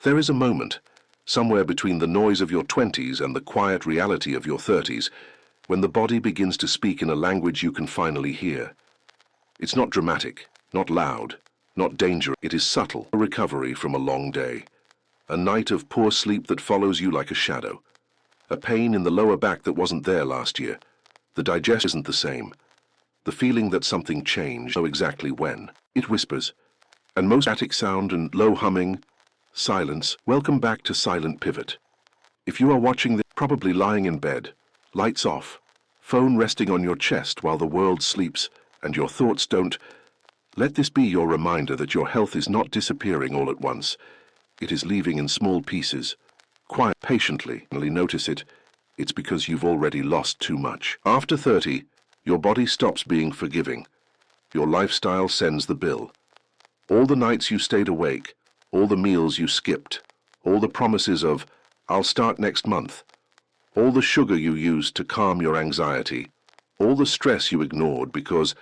There is a moment, somewhere between the noise of your 20s and the quiet reality of your 30s, when the body begins to speak in a language you can finally hear. It's not dramatic, not loud, not dangerous. It is subtle, a recovery from a long day. A night of poor sleep that follows you like a shadow. A pain in the lower back that wasn't there last year. The digestion isn't the same. The feeling that something changed, know exactly when. It whispers. And most static sound and low humming, silence. Welcome back to Silent Pivot. If you are watching this, probably lying in bed, lights off, phone resting on your chest while the world sleeps and your thoughts don't, let this be your reminder that your health is not disappearing all at once. It is leaving in small pieces. Quiet, patiently, notice it. It's because you've already lost too much. After 30, your body stops being forgiving. Your lifestyle sends the bill. All the nights you stayed awake, all the meals you skipped, all the promises of, I'll start next month, all the sugar you used to calm your anxiety, all the stress you ignored because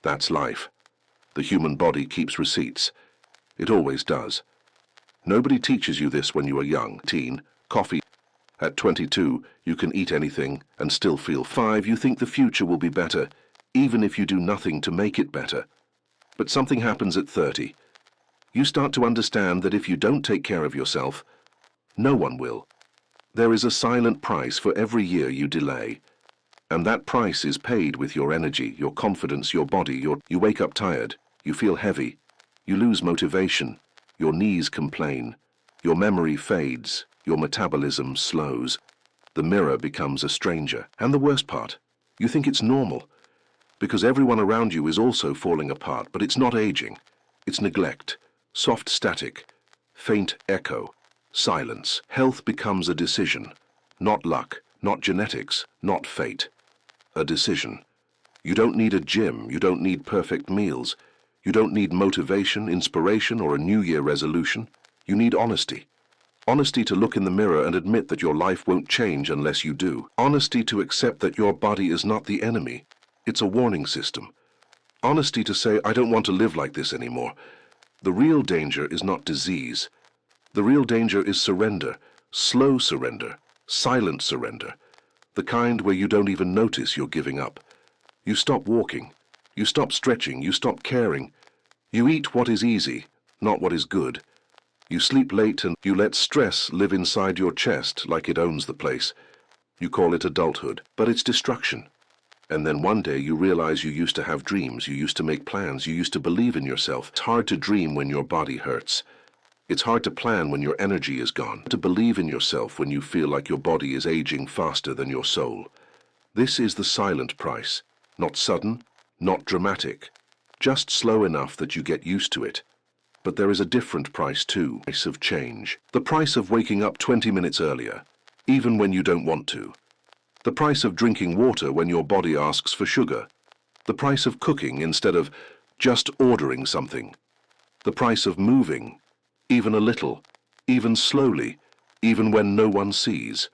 that's life. The human body keeps receipts. It always does. Nobody teaches you this when you are young. Teen, coffee. At 22, you can eat anything and still feel 5. You think the future will be better, even if you do nothing to make it better. But something happens at 30. You start to understand that if you don't take care of yourself, no one will. There is a silent price for every year you delay. And that price is paid with your energy, your confidence, your body. You wake up tired, you feel heavy, you lose motivation, your knees complain, your memory fades, your metabolism slows. The mirror becomes a stranger. And the worst part, you think it's normal, because everyone around you is also falling apart, but it's not aging. It's neglect, soft static, faint echo, silence. Health becomes a decision, not luck, not genetics, not fate. A decision. You don't need a gym, you don't need perfect meals, you don't need motivation, inspiration, or a New Year resolution. You need honesty. Honesty to look in the mirror and admit that your life won't change unless you do. Honesty to accept that your body is not the enemy. It's a warning system. Honesty to say, I don't want to live like this anymore. The real danger is not disease. The real danger is surrender, slow surrender, silent surrender, the kind where you don't even notice you're giving up. You stop walking, you stop stretching, you stop caring. You eat what is easy, not what is good. You sleep late and you let stress live inside your chest like it owns the place. You call it adulthood, but it's destruction. And then one day you realize you used to have dreams, you used to make plans, you used to believe in yourself. It's hard to dream when your body hurts. It's hard to plan when your energy is gone, to believe in yourself when you feel like your body is aging faster than your soul. This is the silent price, not sudden, not dramatic, just slow enough that you get used to it. But there is a different price too, price of change. The price of waking up 20 minutes earlier, even when you don't want to. The price of drinking water when your body asks for sugar. The price of cooking instead of just ordering something. The price of moving, even a little, even slowly, even when no one sees.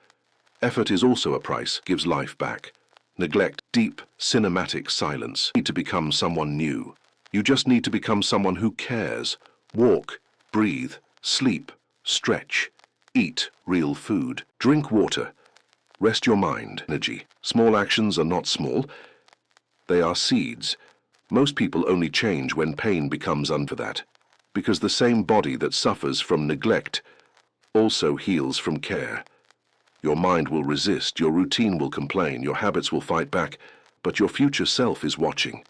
Effort is also a price, gives life back. Neglect, deep, cinematic silence. You need to become someone new. You just need to become someone who cares. Walk, breathe, sleep, stretch, eat real food, drink water. Rest your mind. Energy. Small actions are not small. They are seeds. Most people only change when pain becomes for that. Because the same body that suffers from neglect also heals from care. Your mind will resist, your routine will complain, your habits will fight back, but your future self is watching,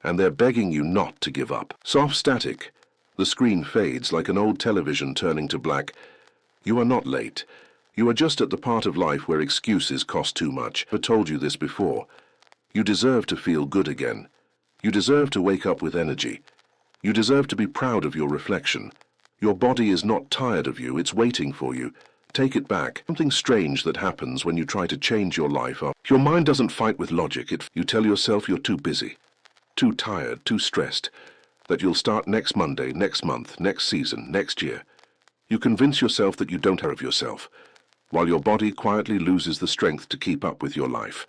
and they're begging you not to give up. Soft static. The screen fades like an old television turning to black. You are not late. You are just at the part of life where excuses cost too much. I've told you this before. You deserve to feel good again. You deserve to wake up with energy. You deserve to be proud of your reflection. Your body is not tired of you, it's waiting for you. Take it back. Something strange that happens when you try to change your life up. Your mind doesn't fight with logic. You tell yourself you're too busy, too tired, too stressed, that you'll start next Monday, next month, next season, next year. You convince yourself that you don't care of yourself, while your body quietly loses the strength to keep up with your life.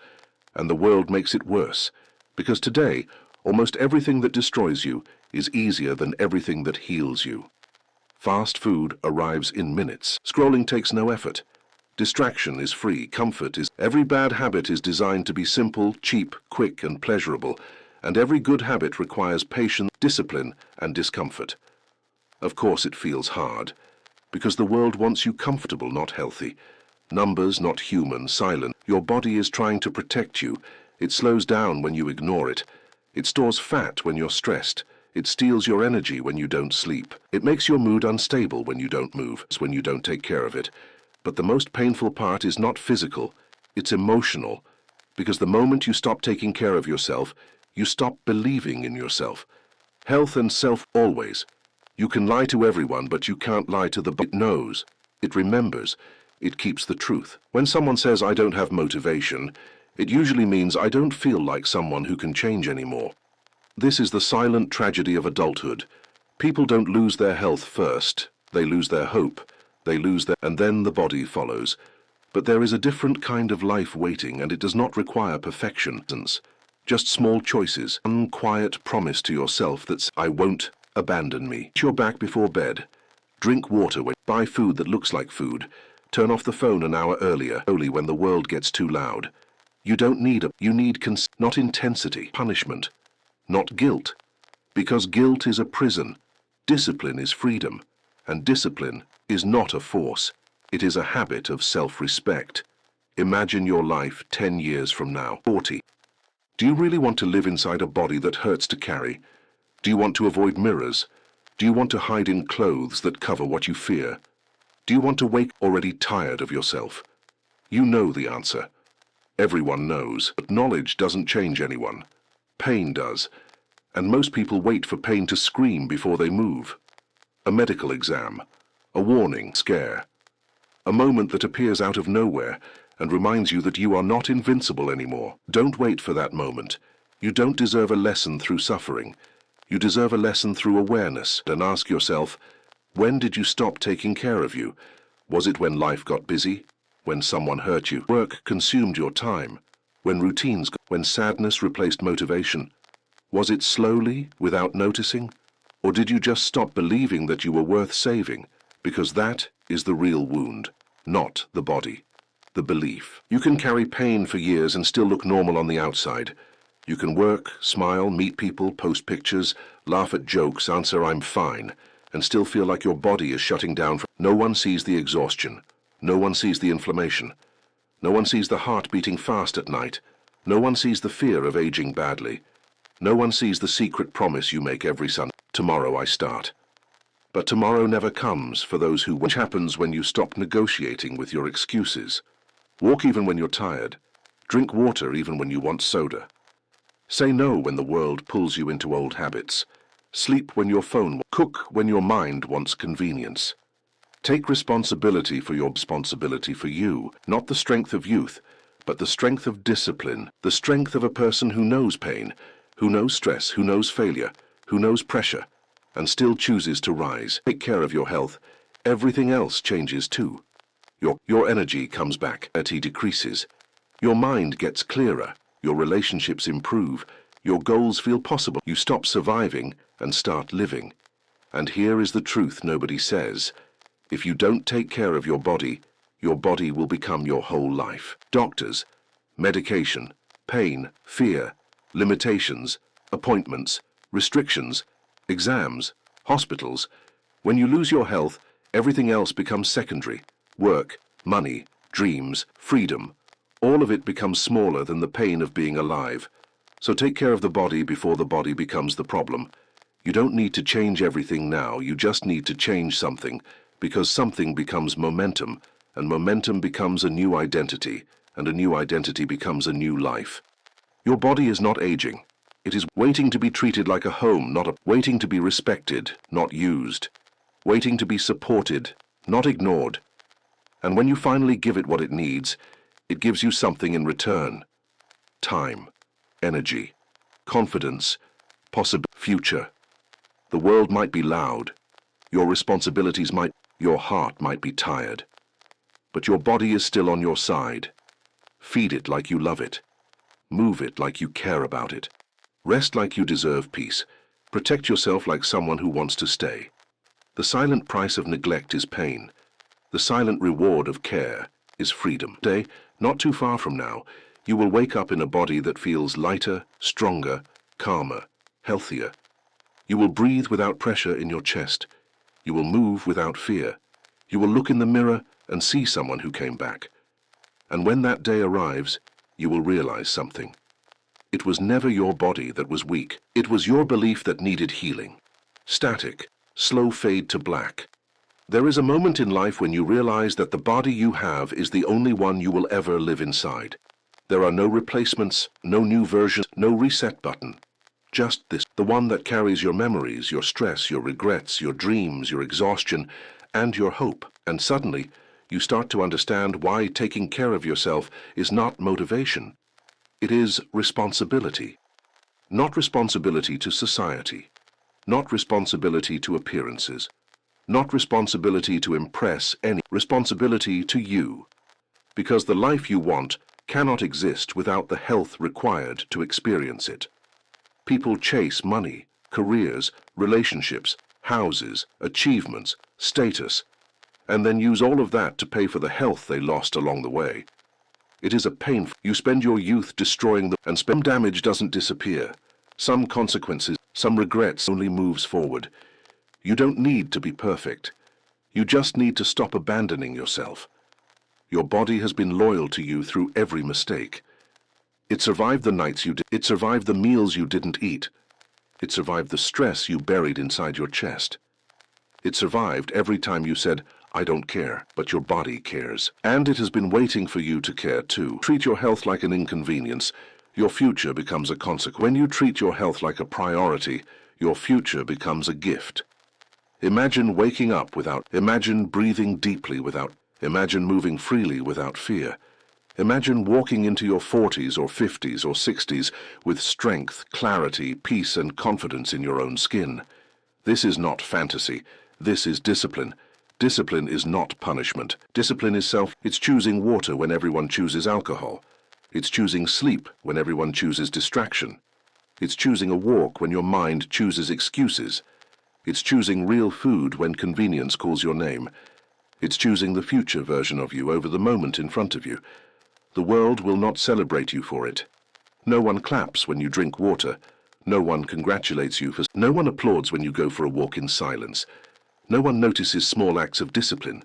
And the world makes it worse, because today, almost everything that destroys you is easier than everything that heals you. Fast food arrives in minutes. Scrolling takes no effort. Distraction is free. Comfort is... Every bad habit is designed to be simple, cheap, quick, and pleasurable, and every good habit requires patience, discipline, and discomfort. Of course it feels hard, because the world wants you comfortable, not healthy. Numbers, not human, silent. Your body is trying to protect you. It slows down when you ignore it. It stores fat when you're stressed. It steals your energy when you don't sleep. It makes your mood unstable when you don't move, when you don't take care of it. But the most painful part is not physical, it's emotional. Because the moment you stop taking care of yourself, you stop believing in yourself. Health and self always. You can lie to everyone, but you can't lie to the body. It knows. It remembers. It keeps the truth. When someone says, "I don't have motivation," it usually means, "I don't feel like someone who can change anymore." This is the silent tragedy of adulthood. People don't lose their health first. They lose their hope. They lose their... and then the body follows. But there is a different kind of life waiting, and it does not require perfection. Just small choices. One quiet promise to yourself that's, "I won't abandon me." Get your back before bed. Drink water. Buy food that looks like food. Turn off the phone an hour earlier, only when the world gets too loud. You don't need you need not intensity, punishment, not guilt. Because guilt is a prison. Discipline is freedom. And discipline is not a force. It is a habit of self-respect. Imagine your life 10 years from now. 40. Do you really want to live inside a body that hurts to carry? Do you want to avoid mirrors? Do you want to hide in clothes that cover what you fear? Do you want to wake already tired of yourself? You know the answer. Everyone knows, but knowledge doesn't change anyone. Pain does. And most people wait for pain to scream before they move. A medical exam, a warning, scare. A moment that appears out of nowhere and reminds you that you are not invincible anymore. Don't wait for that moment. You don't deserve a lesson through suffering. You deserve a lesson through awareness. And ask yourself, when did you stop taking care of you? Was it when life got busy? When someone hurt you? Work consumed your time? When routines, when sadness replaced motivation? Was it slowly, without noticing? Or did you just stop believing that you were worth saving? Because that is the real wound, not the body. The belief. You can carry pain for years and still look normal on the outside. You can work, smile, meet people, post pictures, laugh at jokes, answer "I'm fine," and still feel like your body is shutting down. No one sees the exhaustion. No one sees the inflammation. No one sees the heart beating fast at night. No one sees the fear of aging badly. No one sees the secret promise you make every Sunday. Tomorrow I start. But tomorrow never comes for those who... Which happens when you stop negotiating with your excuses. Walk even when you're tired. Drink water even when you want soda. Say no when the world pulls you into old habits. Sleep when your phone... Cook when your mind wants convenience. Take responsibility for you, not the strength of youth, but the strength of discipline, the strength of a person who knows pain, who knows stress, who knows failure, who knows pressure, and still chooses to rise. Take care of your health. Everything else changes too. Your energy comes back, anxiety decreases. Your mind gets clearer, your relationships improve, your goals feel possible. You stop surviving and start living. And here is the truth nobody says. If you don't take care of your body will become your whole life. Doctors, medication, pain, fear, limitations, appointments, restrictions, exams, hospitals. When you lose your health, everything else becomes secondary. Work, money, dreams, freedom. All of it becomes smaller than the pain of being alive. So take care of the body before the body becomes the problem. You don't need to change everything now, you just need to change something, because something becomes momentum, and momentum becomes a new identity, and a new identity becomes a new life. Your body is not aging. It is waiting to be treated like a home, waiting to be respected, not used. Waiting to be supported, not ignored. And when you finally give it what it needs, it gives you something in return. Time, energy, confidence, future. The world might be loud. Your responsibilities your heart might be tired. But your body is still on your side. Feed it like you love it. Move it like you care about it. Rest like you deserve peace. Protect yourself like someone who wants to stay. The silent price of neglect is pain. The silent reward of care is freedom. Today, not too far from now, you will wake up in a body that feels lighter, stronger, calmer, healthier. You will breathe without pressure in your chest. You will move without fear. You will look in the mirror and see someone who came back. And when that day arrives, you will realize something. It was never your body that was weak. It was your belief that needed healing. Static, slow fade to black. There is a moment in life when you realize that the body you have is the only one you will ever live inside. There are no replacements, no new versions, no reset button. Just this, the one that carries your memories, your stress, your regrets, your dreams, your exhaustion, and your hope. And suddenly, you start to understand why taking care of yourself is not motivation. It is responsibility. Not responsibility to society. Not responsibility to appearances. Not responsibility to impress any. Responsibility to you. Because the life you want cannot exist without the health required to experience it. People chase money, careers, relationships, houses, achievements, status, and then use all of that to pay for the health they lost along the way. It is a painful. You spend your youth destroying them, and some damage doesn't disappear. Some consequences, some regrets only moves forward. You don't need to be perfect. You just need to stop abandoning yourself. Your body has been loyal to you through every mistake. It survived the nights you did. It survived the meals you didn't eat. It survived the stress you buried inside your chest. It survived every time you said, "I don't care," but your body cares. And it has been waiting for you to care too. Treat your health like an inconvenience, your future becomes a consequence. When you treat your health like a priority, your future becomes a gift. Imagine waking up without, imagine breathing deeply without, imagine moving freely without fear. Imagine walking into your 40s or 50s or 60s with strength, clarity, peace, and confidence in your own skin. This is not fantasy. This is discipline. Discipline is not punishment. Discipline is it's choosing water when everyone chooses alcohol. It's choosing sleep when everyone chooses distraction. It's choosing a walk when your mind chooses excuses. It's choosing real food when convenience calls your name. It's choosing the future version of you over the moment in front of you. The world will not celebrate you for it. No one claps when you drink water. No one congratulates you for. No one applauds when you go for a walk in silence. No one notices small acts of discipline.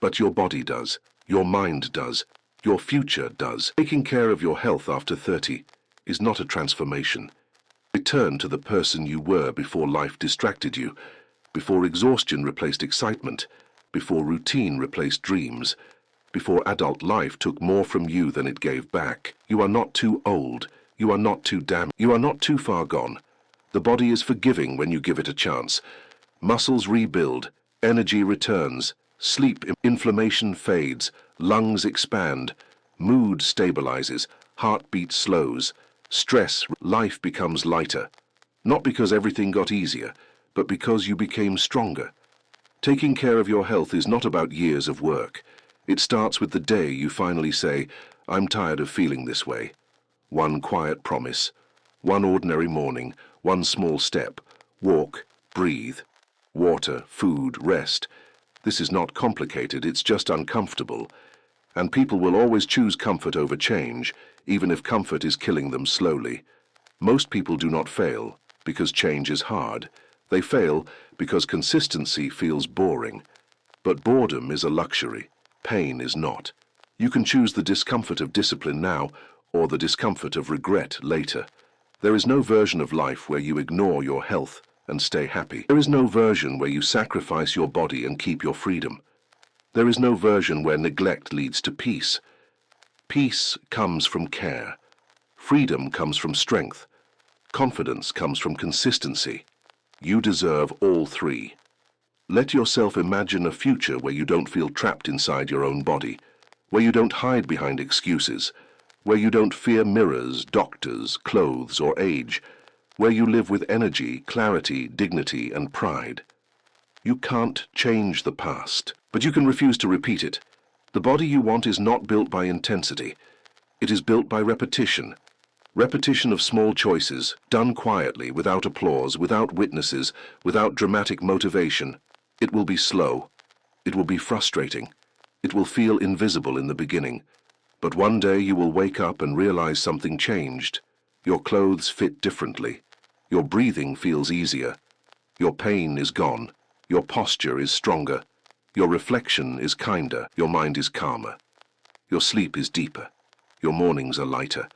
But your body does. Your mind does. Your future does. Taking care of your health after 30 is not a transformation. Return to the person you were before life distracted you, before exhaustion replaced excitement, before routine replaced dreams, before adult life took more from you than it gave back. You are not too old. You are not too damaged. You are not too far gone. The body is forgiving when you give it a chance. Muscles rebuild, energy returns, inflammation fades, lungs expand, mood stabilizes, heartbeat slows, life becomes lighter. Not because everything got easier, but because you became stronger. Taking care of your health is not about years of work. It starts with the day you finally say, "I'm tired of feeling this way." One quiet promise, one ordinary morning, one small step, walk, breathe, water, food, rest. This is not complicated, it's just uncomfortable. And people will always choose comfort over change, even if comfort is killing them slowly. Most people do not fail because change is hard. They fail because consistency feels boring. But boredom is a luxury. Pain is not. You can choose the discomfort of discipline now or the discomfort of regret later. There is no version of life where you ignore your health and stay happy. There is no version where you sacrifice your body and keep your freedom. There is no version where neglect leads to peace. Peace comes from care. Freedom comes from strength. Confidence comes from consistency. You deserve all three. Let yourself imagine a future where you don't feel trapped inside your own body, where you don't hide behind excuses, where you don't fear mirrors, doctors, clothes, or age, where you live with energy, clarity, dignity, and pride. You can't change the past, but you can refuse to repeat it. The body you want is not built by intensity. It is built by repetition. Repetition of small choices, done quietly, without applause, without witnesses, without dramatic motivation. It will be slow. It will be frustrating. It will feel invisible in the beginning. But one day you will wake up and realize something changed. Your clothes fit differently. Your breathing feels easier. Your pain is gone. Your posture is stronger. Your reflection is kinder. Your mind is calmer. Your sleep is deeper. Your mornings are lighter.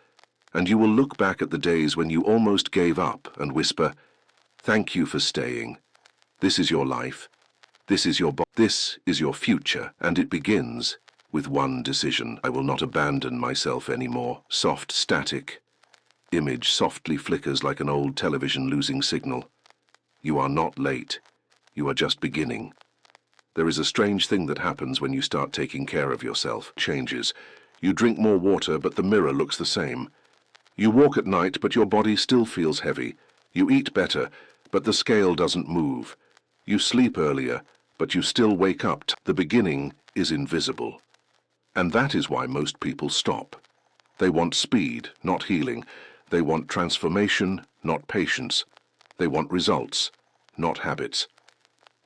And you will look back at the days when you almost gave up and whisper, "Thank you for staying. This is your life. This is your future, and it begins with one decision. I will not abandon myself anymore." Soft static. Image softly flickers like an old television losing signal. You are not late. You are just beginning. There is a strange thing that happens when you start taking care of yourself. Changes. You drink more water, but the mirror looks the same. You walk at night, but your body still feels heavy. You eat better, but the scale doesn't move. You sleep earlier, but you still wake up. The beginning is invisible. And that is why most people stop. They want speed, not healing. They want transformation, not patience. They want results, not habits.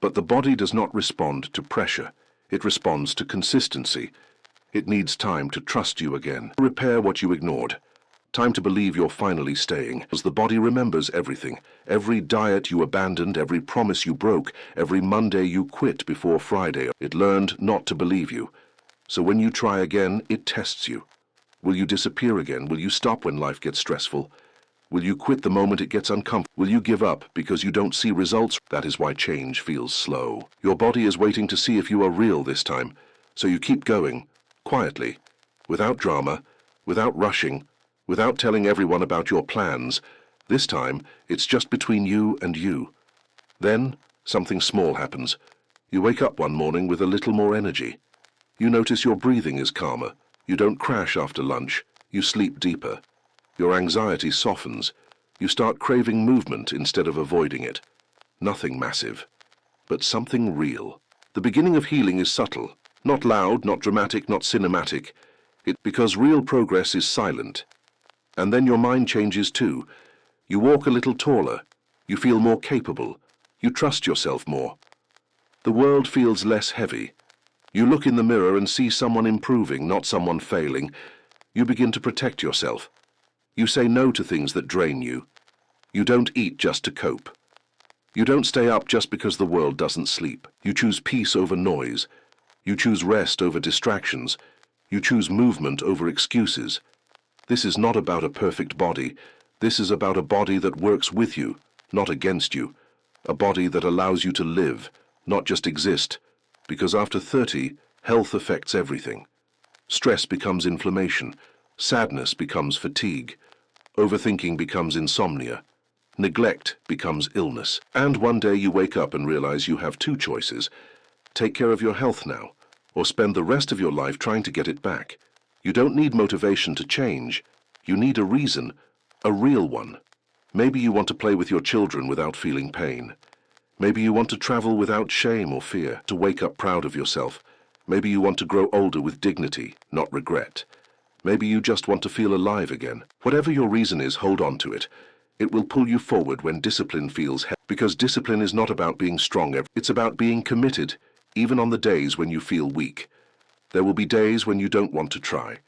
But the body does not respond to pressure. It responds to consistency. It needs time to trust you again. Repair what you ignored. Time to believe you're finally staying. As the body remembers everything. Every diet you abandoned, every promise you broke, every Monday you quit before Friday. It learned not to believe you. So when you try again, it tests you. Will you disappear again? Will you stop when life gets stressful? Will you quit the moment it gets uncomfortable? Will you give up because you don't see results? That is why change feels slow. Your body is waiting to see if you are real this time. So you keep going, quietly, without drama, without rushing, without telling everyone about your plans. This time, it's just between you and you. Then, something small happens. You wake up one morning with a little more energy. You notice your breathing is calmer. You don't crash after lunch. You sleep deeper. Your anxiety softens. You start craving movement instead of avoiding it. Nothing massive, but something real. The beginning of healing is subtle. Not loud, not dramatic, not cinematic. Because real progress is silent. And then your mind changes too. You walk a little taller. You feel more capable. You trust yourself more. The world feels less heavy. You look in the mirror and see someone improving, not someone failing. You begin to protect yourself. You say no to things that drain you. You don't eat just to cope. You don't stay up just because the world doesn't sleep. You choose peace over noise. You choose rest over distractions. You choose movement over excuses. This is not about a perfect body. This is about a body that works with you, not against you. A body that allows you to live, not just exist. Because after 30, health affects everything. Stress becomes inflammation. Sadness becomes fatigue. Overthinking becomes insomnia. Neglect becomes illness. And one day you wake up and realize you have two choices. Take care of your health now, or spend the rest of your life trying to get it back. You don't need motivation to change. You need a reason, a real one. Maybe you want to play with your children without feeling pain. Maybe you want to travel without shame or fear, to wake up proud of yourself. Maybe you want to grow older with dignity, not regret. Maybe you just want to feel alive again. Whatever your reason is, hold on to it. It will pull you forward when discipline feels heavy. Because discipline is not about being strong, it's about being committed, even on the days when you feel weak. There will be days when you don't want to try.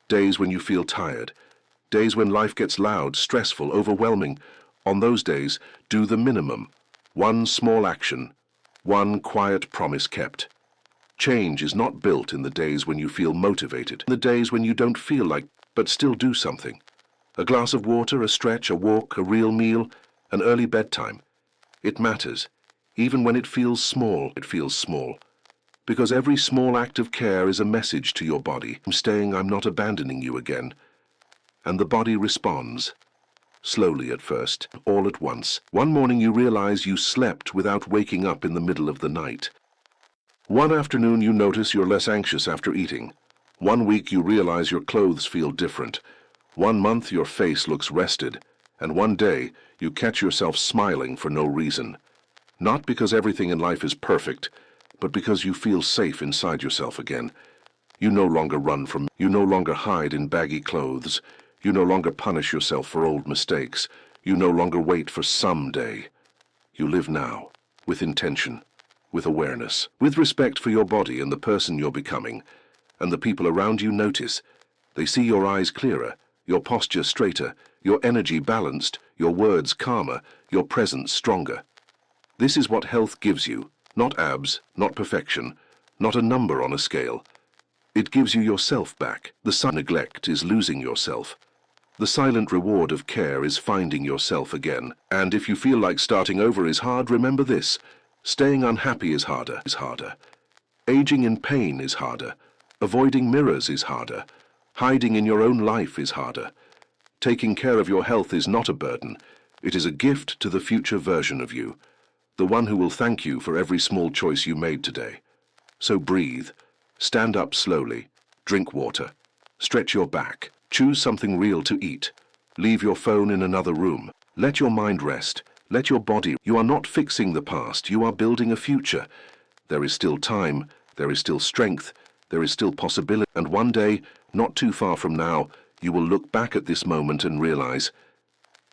Days when you feel tired. Days when life gets loud, stressful, overwhelming. On those days, do the minimum. One small action. One quiet promise kept. Change is not built in the days when you feel motivated. In the days when you don't feel like, but still do something. A glass of water, a stretch, a walk, a real meal, an early bedtime. It matters. Even when it feels small, it feels small. Because every small act of care is a message to your body. I'm staying, I'm not abandoning you again. And the body responds. Slowly at first, all at once. One morning you realize you slept without waking up in the middle of the night. One afternoon you notice you're less anxious after eating. One week you realize your clothes feel different. One month your face looks rested. And one day you catch yourself smiling for no reason. Not because everything in life is perfect, but because you feel safe inside yourself again. You no longer run from, you no longer hide in baggy clothes. You no longer punish yourself for old mistakes. You no longer wait for someday. You live now, with intention, with awareness, with respect for your body and the person you're becoming. And the people around you notice. They see your eyes clearer, your posture straighter, your energy balanced, your words calmer, your presence stronger. This is what health gives you, not abs, not perfection, not a number on a scale. It gives you yourself back. The silent neglect is losing yourself. The silent reward of care is finding yourself again. And if you feel like starting over is hard, remember this. Staying unhappy is harder. Aging in pain is harder. Avoiding mirrors is harder. Hiding in your own life is harder. Taking care of your health is not a burden. It is a gift to the future version of you, the one who will thank you for every small choice you made today. So breathe, stand up slowly, drink water, stretch your back, choose something real to eat, leave your phone in another room, let your mind rest, let your body. You are not fixing the past, you are building a future. There is still time, there is still strength, there is still possibility, and one day, not too far from now, you will look back at this moment and realize,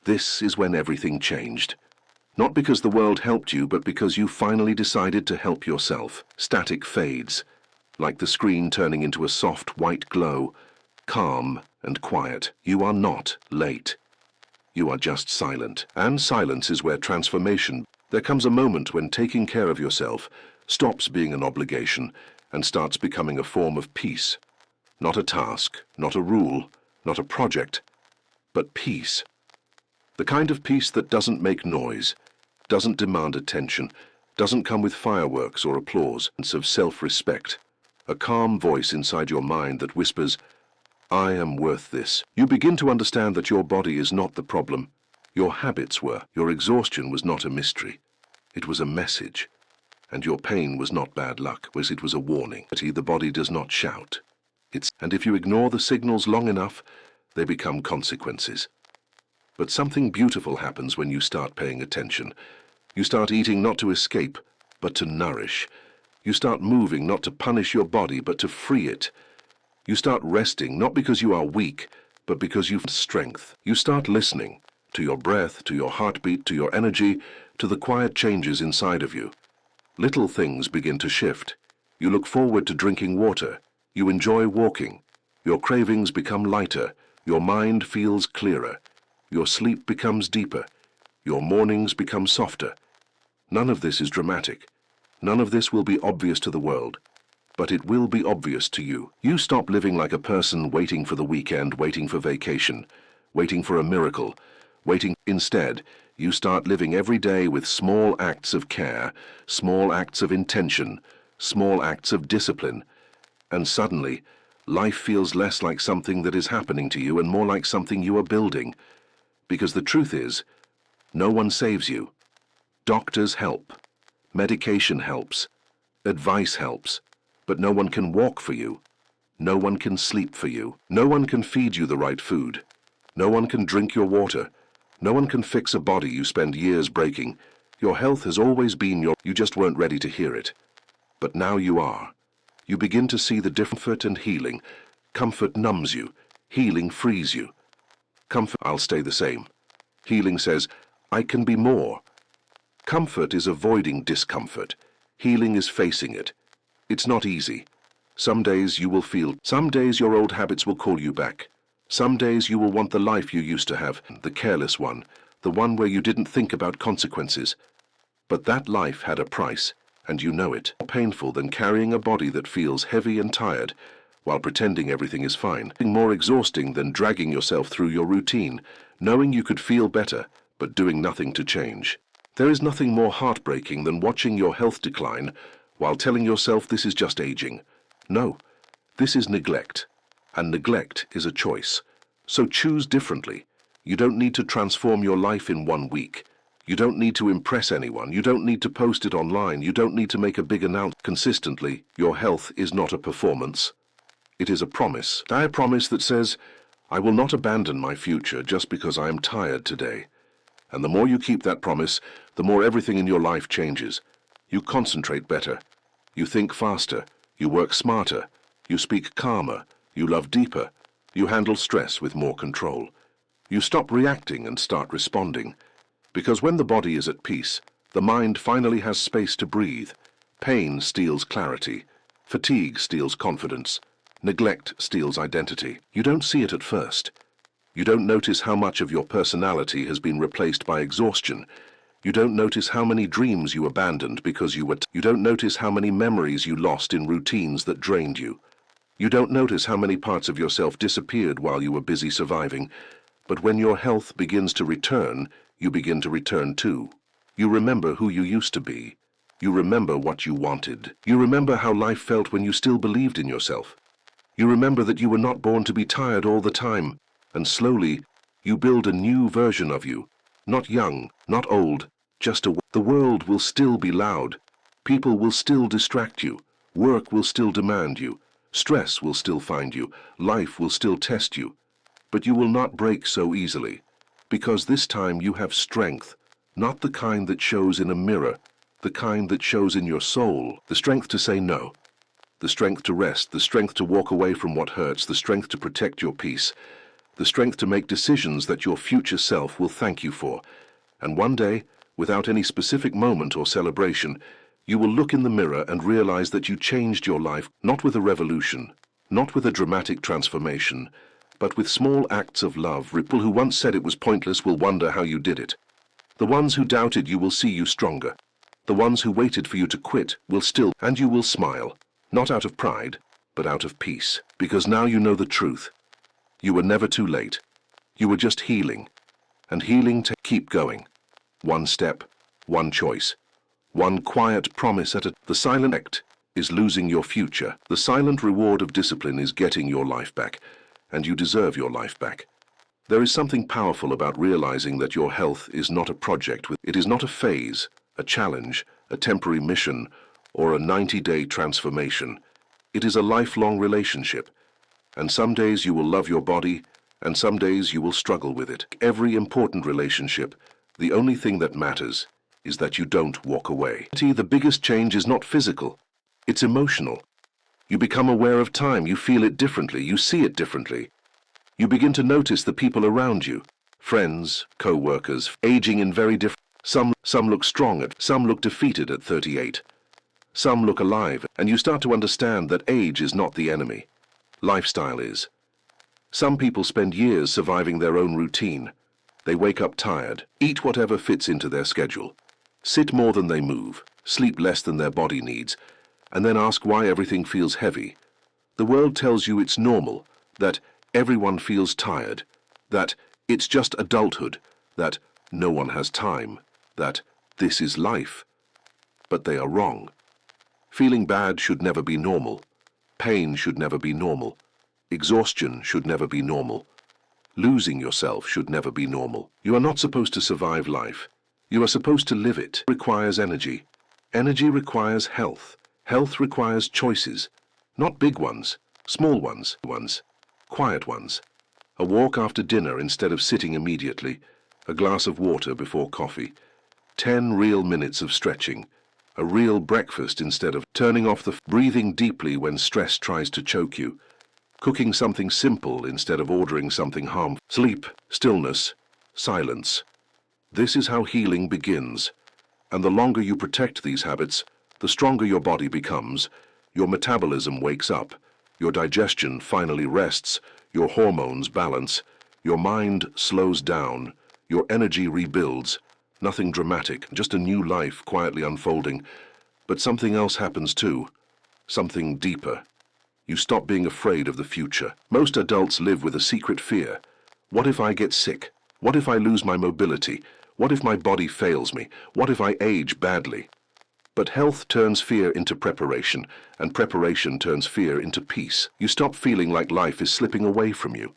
this is when everything changed. Not because the world helped you, but because you finally decided to help yourself. Static fades, like the screen turning into a soft white glow, calm and quiet. You are not late. You are just silent. And silence is where transformation. There comes a moment when taking care of yourself stops being an obligation and starts becoming a form of peace. Not a task, not a rule, not a project, but peace. The kind of peace that doesn't make noise, doesn't demand attention, doesn't come with fireworks or applause. Sense of self-respect, a calm voice inside your mind that whispers, I am worth this. You begin to understand that your body is not the problem. Your habits were. Your exhaustion was not a mystery. It was a message. And your pain was not bad luck, it was a warning. The body does not shout. And if you ignore the signals long enough, they become consequences. But something beautiful happens when you start paying attention. You start eating not to escape, but to nourish. You start moving not to punish your body, but to free it. You start resting not because you are weak, but because you've strength. You start listening to your breath, to your heartbeat, to your energy, to the quiet changes inside of you. Little things begin to shift. You look forward to drinking water. You enjoy walking. Your cravings become lighter. Your mind feels clearer. Your sleep becomes deeper. Your mornings become softer. None of this is dramatic. None of this will be obvious to the world. But it will be obvious to you. You stop living like a person waiting for the weekend, waiting for vacation, waiting for a miracle, waiting. Instead, you start living every day with small acts of care, small acts of intention, small acts of discipline. And suddenly, life feels less like something that is happening to you and more like something you are building. Because the truth is, no one saves you. Doctors help. Medication helps. Advice helps. But no one can walk for you. No one can sleep for you. No one can feed you the right food. No one can drink your water. No one can fix a body you spend years breaking. Your health has always been you just weren't ready to hear it. But now you are. You begin to see the comfort and healing. Comfort numbs you. Healing frees you. Comfort, I'll stay the same. Healing says, I can be more. Comfort is avoiding discomfort. Healing is facing it. It's not easy. Some days you will feel, some days your old habits will call you back. Some days you will want the life you used to have, the careless one, the one where you didn't think about consequences. But that life had a price, and you know it. More painful than carrying a body that feels heavy and tired, while pretending everything is fine. More exhausting than dragging yourself through your routine, knowing you could feel better, but doing nothing to change. There is nothing more heartbreaking than watching your health decline, while telling yourself this is just aging. No, this is neglect. And neglect is a choice. So choose differently. You don't need to transform your life in 1 week. You don't need to impress anyone. You don't need to post it online. You don't need to make a big announcement. Consistently, your health is not a performance. It is a promise. A promise that says, I will not abandon my future just because I am tired today. And the more you keep that promise, the more everything in your life changes. You concentrate better. You think faster. You work smarter. You speak calmer. You love deeper. You handle stress with more control. You stop reacting and start responding. Because when the body is at peace, the mind finally has space to breathe. Pain steals clarity. Fatigue steals confidence. Neglect steals identity. You don't see it at first. You don't notice how much of your personality has been replaced by exhaustion. You don't notice how many dreams you abandoned because you don't notice how many memories you lost in routines that drained you. You don't notice how many parts of yourself disappeared while you were busy surviving. But when your health begins to return, you begin to return too. You remember who you used to be. You remember what you wanted. You remember how life felt when you still believed in yourself. You remember that you were not born to be tired all the time. And slowly, you build a new version of you. Not young, not old, just the world will still be loud. People will still distract you. Work will still demand you. Stress will still find you. Life will still test you. But you will not break so easily. Because this time you have strength. Not the kind that shows in a mirror. The kind that shows in your soul. The strength to say no. The strength to rest. The strength to walk away from what hurts. The strength to protect your peace. The strength to make decisions that your future self will thank you for. And one day, without any specific moment or celebration, you will look in the mirror and realize that you changed your life, not with a revolution, not with a dramatic transformation, but with small acts of love. People who once said it was pointless will wonder how you did it. The ones who doubted you will see you stronger. The ones who waited for you to quit will still, and you will smile, not out of pride, but out of peace, because now you know the truth. You were never too late. You were just healing, and healing to keep going. One step, one choice, one quiet promise at a... The silent act is losing your future. The silent reward of discipline is getting your life back, and you deserve your life back. There is something powerful about realizing that your health is not a project. It is not a phase, a challenge, a temporary mission, or a 90-day transformation. It is a lifelong relationship. And some days you will love your body, and some days you will struggle with it. Every important relationship, the only thing that matters is that you don't walk away. The biggest change is not physical, it's emotional. You become aware of time, you feel it differently, you see it differently. You begin to notice the people around you, friends, co-workers, aging in very different... Some look strong, some look defeated at 38. Some look alive, and you start to understand that age is not the enemy. Lifestyle is. Some people spend years surviving their own routine. They wake up tired, eat whatever fits into their schedule, sit more than they move, sleep less than their body needs, and then ask why everything feels heavy. The world tells you it's normal, that everyone feels tired, that it's just adulthood, that no one has time, that this is life. But they are wrong. Feeling bad should never be normal. Pain should never be normal. Exhaustion should never be normal. Losing yourself should never be normal. You are not supposed to survive life. You are supposed to live it. It requires energy. Energy requires health. Health requires choices. Not big ones, small ones, quiet ones. A walk after dinner instead of sitting immediately. A glass of water before coffee. 10 real minutes of stretching. A real breakfast instead of turning off the... Breathing deeply when stress tries to choke you. Cooking something simple instead of ordering something harmful. Sleep, stillness, silence. This is how healing begins. And the longer you protect these habits, the stronger your body becomes. Your metabolism wakes up. Your digestion finally rests. Your hormones balance. Your mind slows down. Your energy rebuilds. Nothing dramatic, just a new life quietly unfolding. But something else happens too. Something deeper. You stop being afraid of the future. Most adults live with a secret fear. What if I get sick? What if I lose my mobility? What if my body fails me? What if I age badly? But health turns fear into preparation, and preparation turns fear into peace. You stop feeling like life is slipping away from you.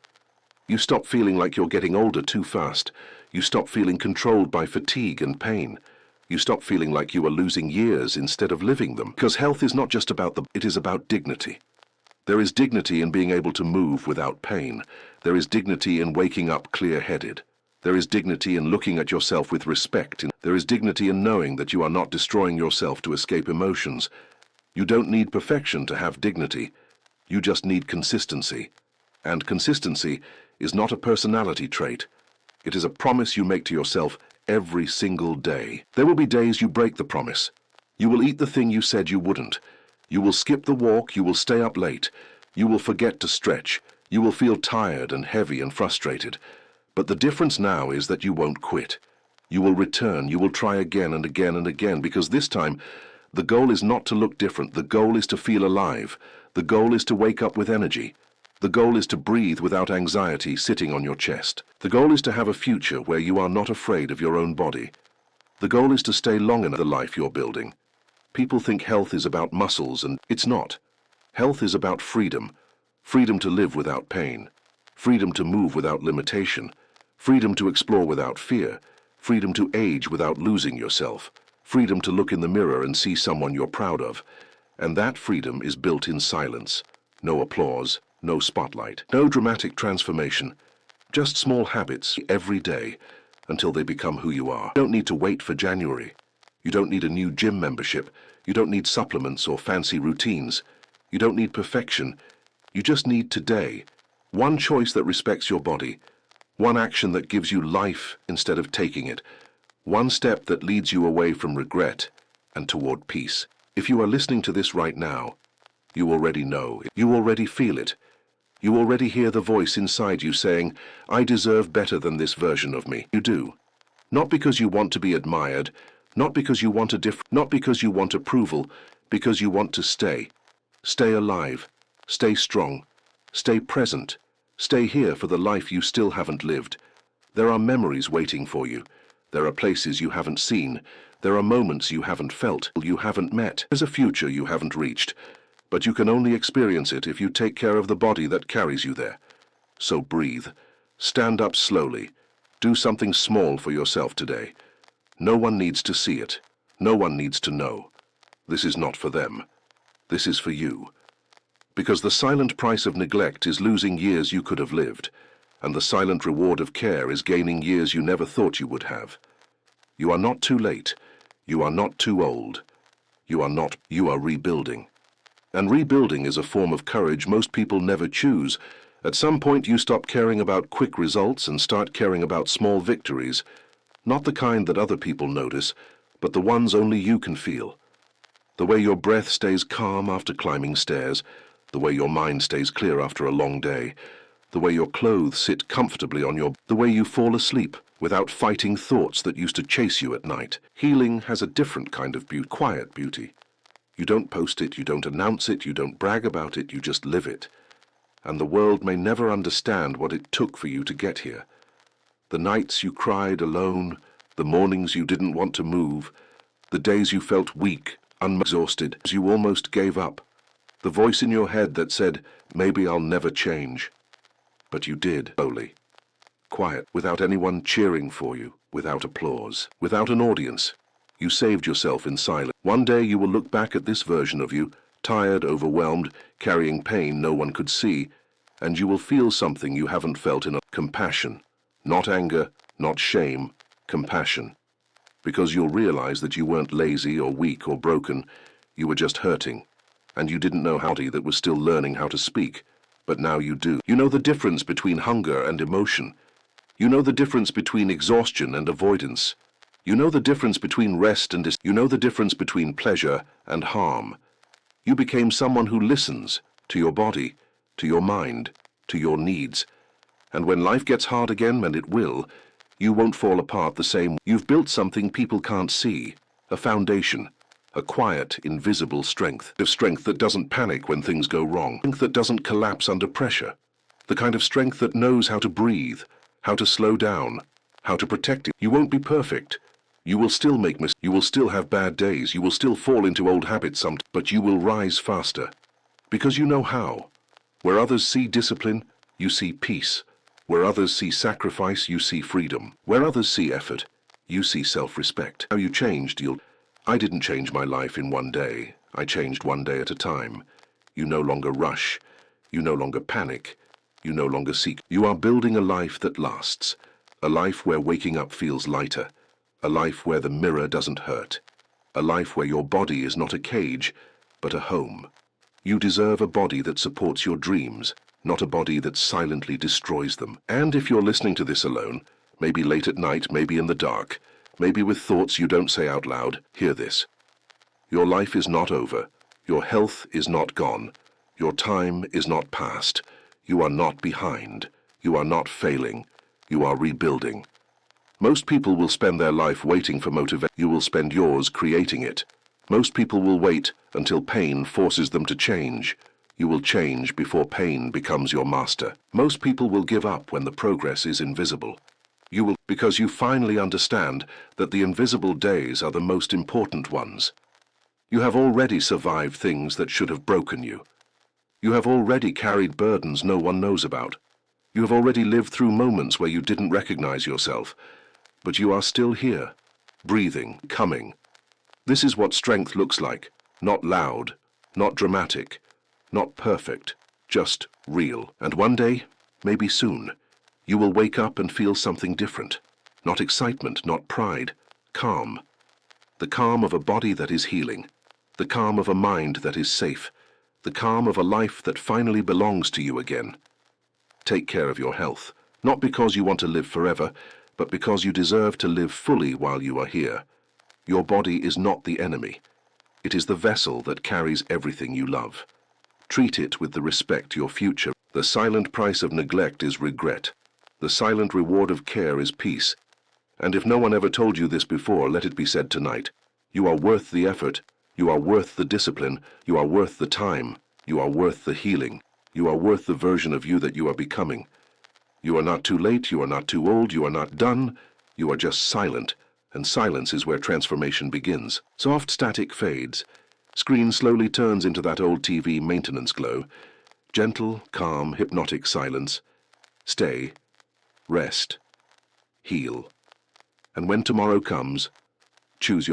You stop feeling like you're getting older too fast. You stop feeling controlled by fatigue and pain. You stop feeling like you are losing years instead of living them. Because health is not just about it is about dignity. There is dignity in being able to move without pain. There is dignity in waking up clear-headed. There is dignity in looking at yourself with respect. There is dignity in knowing that you are not destroying yourself to escape emotions. You don't need perfection to have dignity. You just need consistency. And consistency is not a personality trait. It is a promise you make to yourself every single day. There will be days you break the promise. You will eat the thing you said you wouldn't. You will skip the walk, you will stay up late. You will forget to stretch. You will feel tired and heavy and frustrated. But the difference now is that you won't quit. You will return, you will try again and again and again, because this time, the goal is not to look different. The goal is to feel alive. The goal is to wake up with energy. The goal is to breathe without anxiety sitting on your chest. The goal is to have a future where you are not afraid of your own body. The goal is to stay long in the life you're building. People think health is about muscles, and it's not. Health is about freedom. Freedom to live without pain. Freedom to move without limitation. Freedom to explore without fear. Freedom to age without losing yourself. Freedom to look in the mirror and see someone you're proud of. And that freedom is built in silence. No applause, no spotlight, no dramatic transformation. Just small habits every day until they become who you are. You don't need to wait for January. You don't need a new gym membership. You don't need supplements or fancy routines. You don't need perfection. You just need today. One choice that respects your body. One action that gives you life instead of taking it. One step that leads you away from regret and toward peace. If you are listening to this right now, you already know. You already feel it. You already hear the voice inside you saying, I deserve better than this version of me. You do. Not because you want to be admired, not because you want not because you want approval, because you want to stay. Stay alive. Stay strong. Stay present. Stay here for the life you still haven't lived. There are memories waiting for you. There are places you haven't seen. There are moments you haven't felt, you haven't met. There's a future you haven't reached. But you can only experience it if you take care of the body that carries you there. So breathe. Stand up slowly. Do something small for yourself today. No one needs to see it. No one needs to know. This is not for them. This is for you. Because the silent price of neglect is losing years you could have lived, and the silent reward of care is gaining years you never thought you would have. You are not too late. You are not too old. You are rebuilding. And rebuilding is a form of courage most people never choose. At some point you stop caring about quick results and start caring about small victories. Not the kind that other people notice, but the ones only you can feel. The way your breath stays calm after climbing stairs, the way your mind stays clear after a long day, the way your clothes sit comfortably on the way you fall asleep without fighting thoughts that used to chase you at night. Healing has a different kind of beauty, quiet beauty. You don't post it, you don't announce it, you don't brag about it, you just live it. And the world may never understand what it took for you to get here. The nights you cried alone, the mornings you didn't want to move, the days you felt weak, exhausted, as you almost gave up. The voice in your head that said, maybe I'll never change. But you did, slowly. Quiet, without anyone cheering for you, without applause, without an audience. You saved yourself in silence. One day you will look back at this version of you, tired, overwhelmed, carrying pain no one could see, and you will feel something you haven't felt in compassion. Not anger, not shame, compassion. Because you'll realize that you weren't lazy or weak or broken, you were just hurting. And you didn't know how to, that was still learning how to speak. But now you do. You know the difference between hunger and emotion. You know the difference between exhaustion and avoidance. You know the difference between rest and you know the difference between pleasure and harm. You became someone who listens to your body, to your mind, to your needs. And when life gets hard again, and it will, you won't fall apart the same. You've built something people can't see, a foundation, a quiet, invisible strength. Of strength that doesn't panic when things go wrong, strength that doesn't collapse under pressure, the kind of strength that knows how to breathe, how to slow down, how to protect it. You won't be perfect. You will still make mistakes. You will still have bad days. You will still fall into old habits sometimes, but you will rise faster. Because you know how. Where others see discipline, you see peace. Where others see sacrifice, you see freedom. Where others see effort, you see self-respect. How you changed, I didn't change my life in one day. I changed one day at a time. You no longer rush. You no longer panic. You no longer seek. You are building a life that lasts. A life where waking up feels lighter. A life where the mirror doesn't hurt. A life where your body is not a cage, but a home. You deserve a body that supports your dreams, not a body that silently destroys them. And if you're listening to this alone, maybe late at night, maybe in the dark, maybe with thoughts you don't say out loud, hear this. Your life is not over. Your health is not gone. Your time is not past. You are not behind. You are not failing. You are rebuilding. Most people will spend their life waiting for motivation. You will spend yours creating it. Most people will wait until pain forces them to change. You will change before pain becomes your master. Most people will give up when the progress is invisible. You will, because you finally understand that the invisible days are the most important ones. You have already survived things that should have broken you. You have already carried burdens no one knows about. You have already lived through moments where you didn't recognize yourself, but you are still here, breathing, coming. This is what strength looks like, not loud, not dramatic, not perfect, just real. And one day, maybe soon, you will wake up and feel something different. Not excitement, not pride, calm. The calm of a body that is healing, the calm of a mind that is safe, the calm of a life that finally belongs to you again. Take care of your health, not because you want to live forever, but because you deserve to live fully while you are here. Your body is not the enemy. It is the vessel that carries everything you love. Treat it with the respect your future. The silent price of neglect is regret. The silent reward of care is peace. And if no one ever told you this before, let it be said tonight. You are worth the effort. You are worth the discipline. You are worth the time. You are worth the healing. You are worth the version of you that you are becoming. You are not too late. You are not too old. You are not done. You are just silent. And silence is where transformation begins. Soft static fades. Screen slowly turns into that old TV maintenance glow. Gentle, calm, hypnotic silence. Stay. Rest. Heal. And when tomorrow comes, choose your